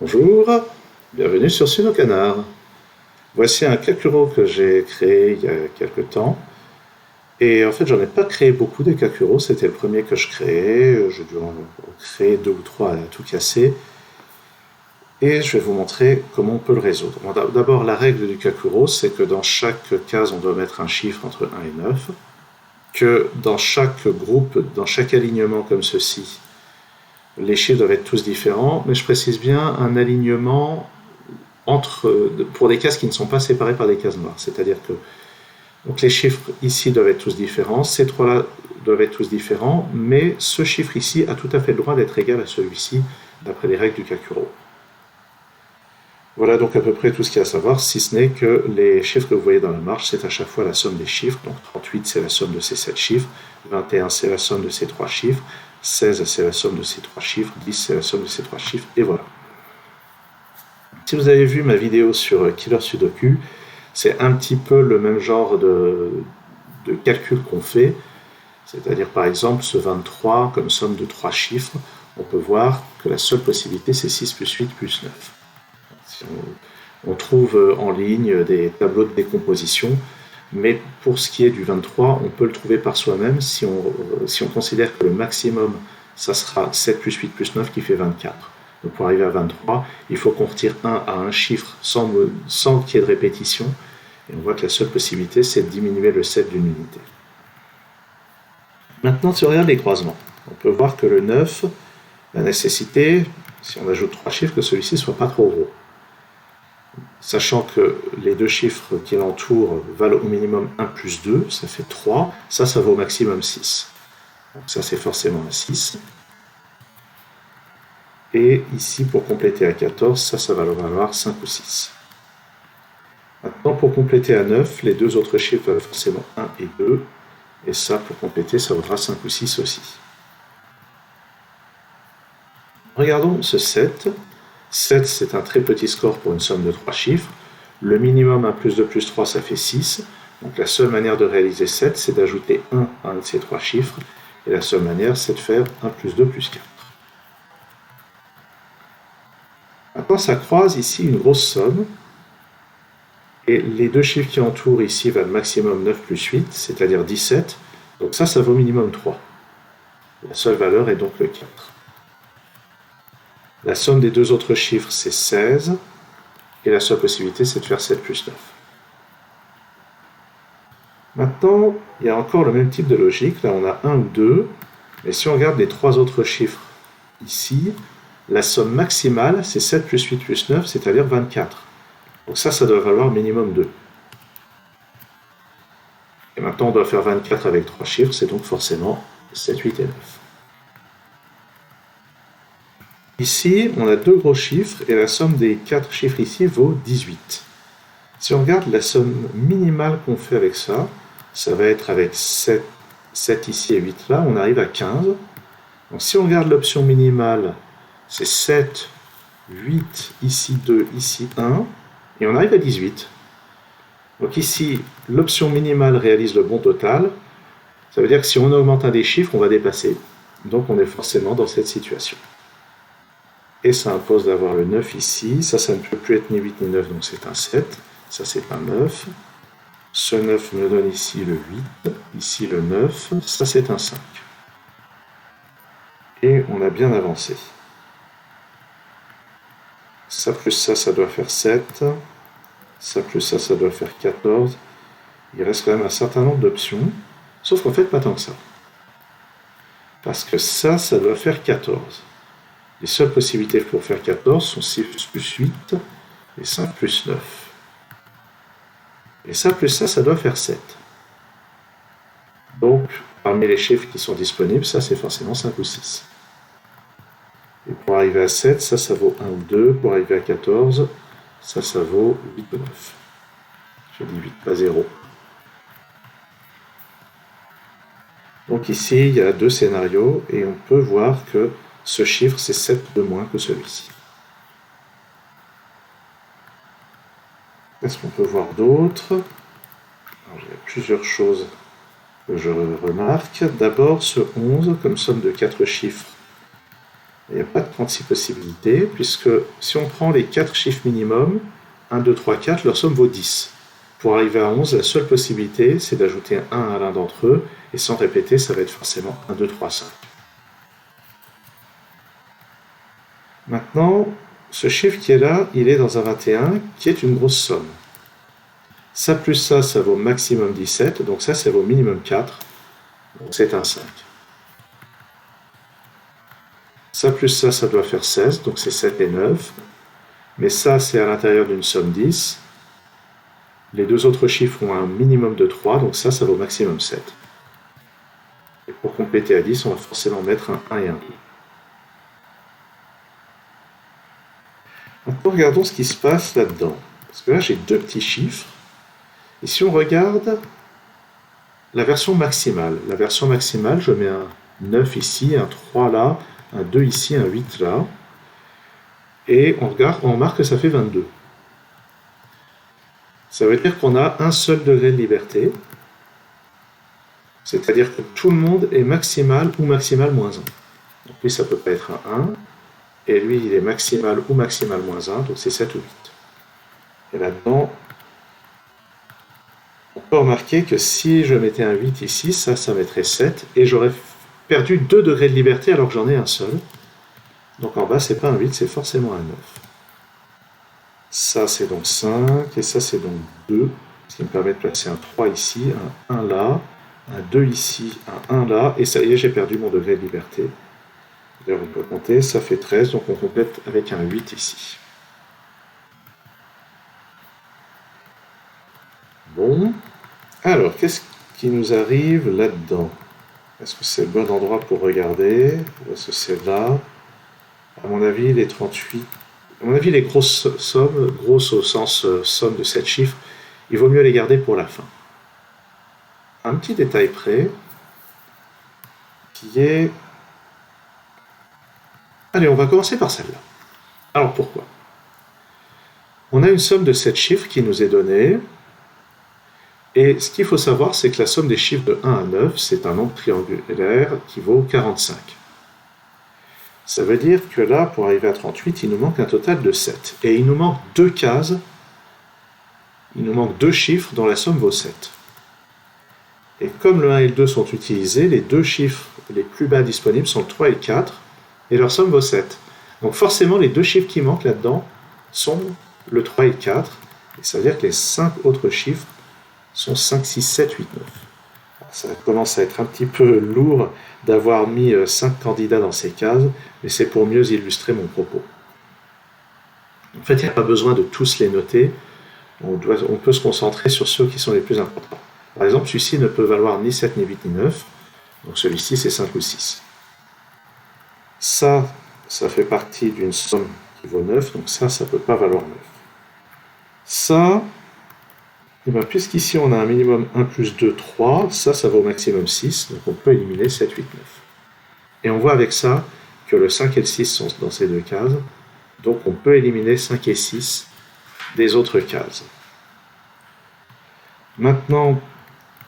Bonjour, bienvenue sur Suno Canard. Voici un Kakuro que j'ai créé il y a quelques temps. Et en fait, j'en ai pas créé beaucoup des Kakuro, c'était le premier que je créais. J'ai dû en créer 2 ou 3 à tout casser. Et je vais vous montrer comment on peut le résoudre. Bon, d'abord, la règle du Kakuro, c'est que dans chaque case, on doit mettre un chiffre entre 1 et 9. Que dans chaque groupe, dans chaque alignement comme ceci, les chiffres doivent être tous différents, mais je précise bien un alignement pour des cases qui ne sont pas séparées par des cases noires. C'est-à-dire que donc les chiffres ici doivent être tous différents, ces trois-là doivent être tous différents, mais ce chiffre ici a tout à fait le droit d'être égal à celui-ci, d'après les règles du Kakuro. Voilà donc à peu près tout ce qu'il y a à savoir, si ce n'est que les chiffres que vous voyez dans la marge, c'est à chaque fois la somme des chiffres. Donc 38, c'est la somme de ces 7 chiffres, 21, c'est la somme de ces 3 chiffres, 16, c'est la somme de ces 3 chiffres, 10, c'est la somme de ces 3 chiffres, et voilà. Si vous avez vu ma vidéo sur Killer Sudoku, c'est un petit peu le même genre de calcul qu'on fait. C'est-à-dire par exemple ce 23 comme somme de 3 chiffres, on peut voir que la seule possibilité c'est 6 plus 8 plus 9. Si on trouve en ligne des tableaux de décomposition, mais pour ce qui est du 23, on peut le trouver par soi-même si on considère que le maximum, ça sera 7 plus 8 plus 9 qui fait 24. Donc pour arriver à 23, il faut qu'on retire 1 à un chiffre sans qu'il y ait de répétition. Et on voit que la seule possibilité, c'est de diminuer le 7 d'une unité. Maintenant, si on regarde les croisements, on peut voir que le 9, la nécessité, si on ajoute 3 chiffres, que celui-ci ne soit pas trop gros. Sachant que les deux chiffres qui l'entourent valent au minimum 1 plus 2, ça fait 3, ça vaut au maximum 6. Donc ça, c'est forcément un 6. Et ici, pour compléter à 14, ça va valoir 5 ou 6. Maintenant, pour compléter à 9, les deux autres chiffres valent forcément 1 et 2. Et ça, pour compléter, ça vaudra 5 ou 6 aussi. Regardons ce 7. 7, c'est un très petit score pour une somme de 3 chiffres. Le minimum 1 plus 2 plus 3, ça fait 6. Donc la seule manière de réaliser 7, c'est d'ajouter 1 à un de ces 3 chiffres. Et la seule manière, c'est de faire 1 plus 2 plus 4. Maintenant, ça croise ici une grosse somme. Et les deux chiffres qui entourent ici valent maximum 9 plus 8, c'est-à-dire 17. Donc ça vaut minimum 3. La seule valeur est donc le 4. La somme des deux autres chiffres, c'est 16. Et la seule possibilité, c'est de faire 7 plus 9. Maintenant, il y a encore le même type de logique. Là, on a 1 ou 2. Mais si on regarde les trois autres chiffres ici, la somme maximale, c'est 7 plus 8 plus 9, c'est-à-dire 24. Donc ça doit valoir minimum 2. Et maintenant, on doit faire 24 avec 3 chiffres, c'est donc forcément 7, 8 et 9. Ici, on a deux gros chiffres, et la somme des 4 chiffres ici vaut 18. Si on regarde la somme minimale qu'on fait avec ça, ça va être avec 7 ici et 8 là, on arrive à 15. Donc si on regarde l'option minimale, c'est 7, 8, ici 2, ici 1, et on arrive à 18. Donc ici, l'option minimale réalise le bon total. Ça veut dire que si on augmente un des chiffres, on va dépasser. Donc on est forcément dans cette situation. Et ça impose d'avoir le 9 ici. Ça ne peut plus être ni 8 ni 9, donc c'est un 7. Ça, c'est un 9. Ce 9 me donne ici le 8. Ici, le 9. Ça, c'est un 5. Et on a bien avancé. Ça plus ça doit faire 7. Ça plus ça doit faire 14. Il reste quand même un certain nombre d'options. Sauf qu'en fait, pas tant que ça. Parce que ça doit faire 14. Les seules possibilités pour faire 14 sont 6 plus 8 et 5 plus 9. Et ça plus ça doit faire 7. Donc, parmi les chiffres qui sont disponibles, ça c'est forcément 5 ou 6. Et pour arriver à 7, ça vaut 1 ou 2. Pour arriver à 14, ça vaut 8 ou 9. Je dis 8, pas 0. Donc ici, il y a deux scénarios et on peut voir que ce chiffre, c'est 7 de moins que celui-ci. Qu'est-ce qu'on peut voir d'autre? Il y a plusieurs choses que je remarque. D'abord, ce 11, comme somme de 4 chiffres, Il n'y a pas de 36 possibilités, puisque si on prend les 4 chiffres minimum, 1, 2, 3, 4, leur somme vaut 10. Pour arriver à 11, la seule possibilité, c'est d'ajouter un 1 à l'un d'entre eux, et sans répéter, ça va être forcément 1, 2, 3, 5. Maintenant, ce chiffre qui est là, il est dans un 21, qui est une grosse somme. Ça plus ça, ça vaut maximum 17, donc ça vaut minimum 4, donc c'est un 5. Ça plus ça doit faire 16, donc c'est 7 et 9. Mais ça, c'est à l'intérieur d'une somme 10. Les deux autres chiffres ont un minimum de 3, donc ça vaut maximum 7. Et pour compléter à 10, on va forcément mettre un 1 et un 2. Maintenant, regardons ce qui se passe là-dedans. Parce que là, j'ai deux petits chiffres. Et si on regarde la version maximale, je mets un 9 ici, un 3 là, un 2 ici, un 8 là. Et on remarque que ça fait 22. Ça veut dire qu'on a un seul degré de liberté. C'est-à-dire que tout le monde est maximal ou maximal moins 1. Donc lui, ça ne peut pas être un 1. Et lui, il est maximal ou maximal moins 1, donc c'est 7 ou 8. Et là-dedans, on peut remarquer que si je mettais un 8 ici, ça mettrait 7, et j'aurais perdu 2 degrés de liberté alors que j'en ai un seul. Donc en bas, c'est pas un 8, c'est forcément un 9. Ça, c'est donc 5, et ça, c'est donc 2, ce qui me permet de placer un 3 ici, un 1 là, un 2 ici, un 1 là, et ça y est, j'ai perdu mon degré de liberté. D'ailleurs, on peut compter, ça fait 13, donc on complète avec un 8 ici. Bon, alors, qu'est-ce qui nous arrive là-dedans? Est-ce que c'est le bon endroit pour regarder? Ou est-ce que c'est là? À mon avis, les 38... À mon avis, les grosses sommes, grosses au sens somme de 7 chiffres, il vaut mieux les garder pour la fin. Un petit détail près, qui est... Allez, on va commencer par celle-là. Alors, pourquoi? On a une somme de 7 chiffres qui nous est donnée, et ce qu'il faut savoir, c'est que la somme des chiffres de 1 à 9, c'est un nombre triangulaire qui vaut 45. Ça veut dire que là, pour arriver à 38, il nous manque un total de 7. Et il nous manque 2 cases, il nous manque 2 chiffres dont la somme vaut 7. Et comme le 1 et le 2 sont utilisés, les 2 chiffres les plus bas disponibles sont le 3 et le 4, et leur somme vaut 7. Donc forcément, les 2 chiffres qui manquent là-dedans sont le 3 et le 4, et ça veut dire que les 5 autres chiffres sont 5, 6, 7, 8, 9. Ça commence à être un petit peu lourd d'avoir mis 5 candidats dans ces cases, mais c'est pour mieux illustrer mon propos. En fait, il n'y a pas besoin de tous les noter, on peut se concentrer sur ceux qui sont les plus importants. Par exemple, celui-ci ne peut valoir ni 7, ni 8, ni 9, donc celui-ci c'est 5 ou 6. Ça fait partie d'une somme qui vaut 9, donc ça ne peut pas valoir 9. Ça, puisqu'ici on a un minimum 1 plus 2, 3, ça vaut au maximum 6, donc on peut éliminer 7, 8, 9. Et on voit avec ça que le 5 et le 6 sont dans ces deux cases, donc on peut éliminer 5 et 6 des autres cases. Maintenant,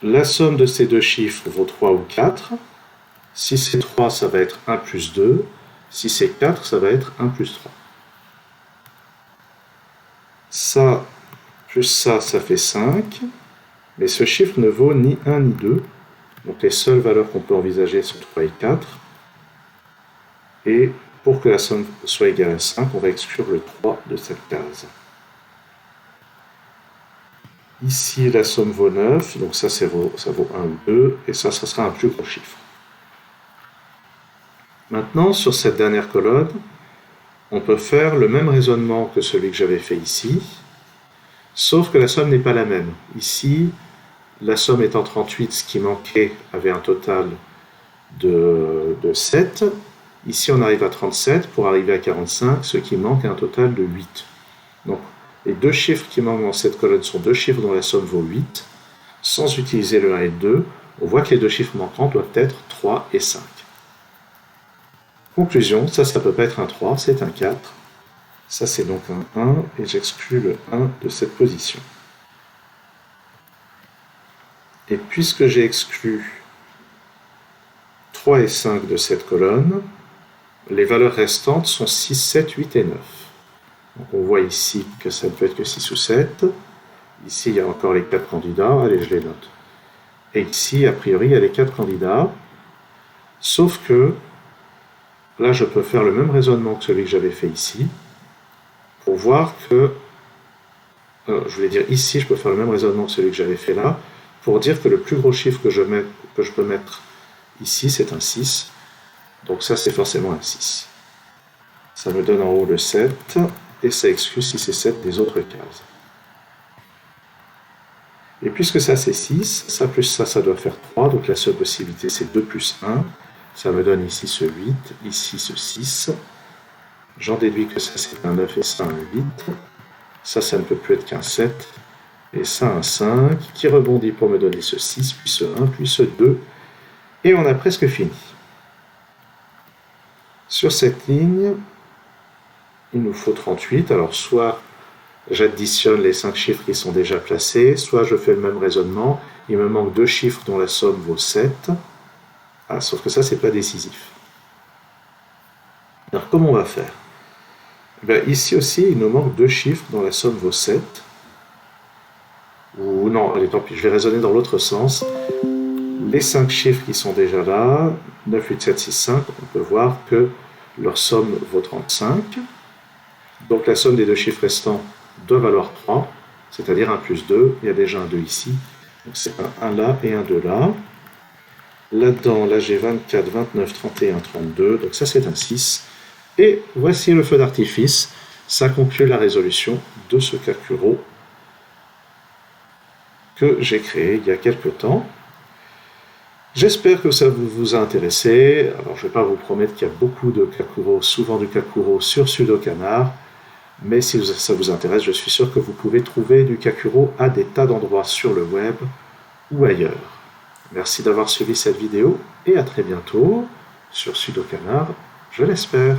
la somme de ces deux chiffres vaut 3 ou 4. Si c'est 3, ça va être 1 plus 2. Si c'est 4, ça va être 1 plus 3. Ça plus ça fait 5. Mais ce chiffre ne vaut ni 1 ni 2. Donc les seules valeurs qu'on peut envisager sont 3 et 4. Et pour que la somme soit égale à 5, on va exclure le 3 de cette case. Ici, la somme vaut 9, donc ça vaut 1 ou 2, et ça sera un plus gros chiffre. Maintenant, sur cette dernière colonne, on peut faire le même raisonnement que celui que j'avais fait ici, sauf que la somme n'est pas la même. Ici, la somme étant 38, ce qui manquait avait un total de 7. Ici, on arrive à 37. Pour arriver à 45, ce qui manque a un total de 8. Donc, les deux chiffres qui manquent dans cette colonne sont deux chiffres dont la somme vaut 8. Sans utiliser le 1 et le 2, on voit que les deux chiffres manquants doivent être 3 et 5. Conclusion, ça ne peut pas être un 3, c'est un 4. Ça, c'est donc un 1, et j'exclus le 1 de cette position. Et puisque j'ai exclu 3 et 5 de cette colonne, les valeurs restantes sont 6, 7, 8 et 9. Donc on voit ici que ça ne peut être que 6 ou 7. Ici, il y a encore les 4 candidats. Allez, je les note. Et ici, a priori, il y a les 4 candidats. Sauf que là, je peux faire le même raisonnement que celui que j'avais fait ici. Pour voir que... je voulais dire ici, je peux faire le même raisonnement que celui que j'avais fait là. Pour dire que le plus gros chiffre que je peux mettre ici, c'est un 6. Donc ça, c'est forcément un 6. Ça me donne en haut le 7. Et ça exclut 6 et 7 des autres cases. Et puisque ça c'est 6, ça plus ça doit faire 3. Donc la seule possibilité c'est 2 plus 1. Ça me donne ici ce 8, ici ce 6. J'en déduis que ça c'est un 9 et ça un 8. Ça ne peut plus être qu'un 7. Et ça un 5 qui rebondit pour me donner ce 6, puis ce 1, puis ce 2. Et on a presque fini. Sur cette ligne, il nous faut 38. Alors soit j'additionne les 5 chiffres qui sont déjà placés, soit je fais le même raisonnement, il me manque 2 chiffres dont la somme vaut 7. Ah, sauf que ça, c'est pas décisif. Alors, comment on va faire? Ici aussi, il nous manque 2 chiffres dont la somme vaut 7. Ou non, allez, tant pis, je vais raisonner dans l'autre sens. Les 5 chiffres qui sont déjà là, 9, 8, 7, 6, 5, on peut voir que leur somme vaut 35. Donc la somme des 2 chiffres restants doit valoir 3, c'est-à-dire 1 plus 2. Il y a déjà un 2 ici. Donc c'est un 1 là et un 2 là. Là-dedans, là j'ai 24, 29, 31, 32. Donc ça c'est un 6. Et voici le feu d'artifice. Ça conclut la résolution de ce Kakuro que j'ai créé il y a quelques temps. J'espère que ça vous a intéressé. Alors je ne vais pas vous promettre qu'il y a beaucoup de Kakuro, souvent du Kakuro sur Sudokanar. Mais si ça vous intéresse, je suis sûr que vous pouvez trouver du Kakuro à des tas d'endroits sur le web ou ailleurs. Merci d'avoir suivi cette vidéo et à très bientôt sur Sudokanar, je l'espère.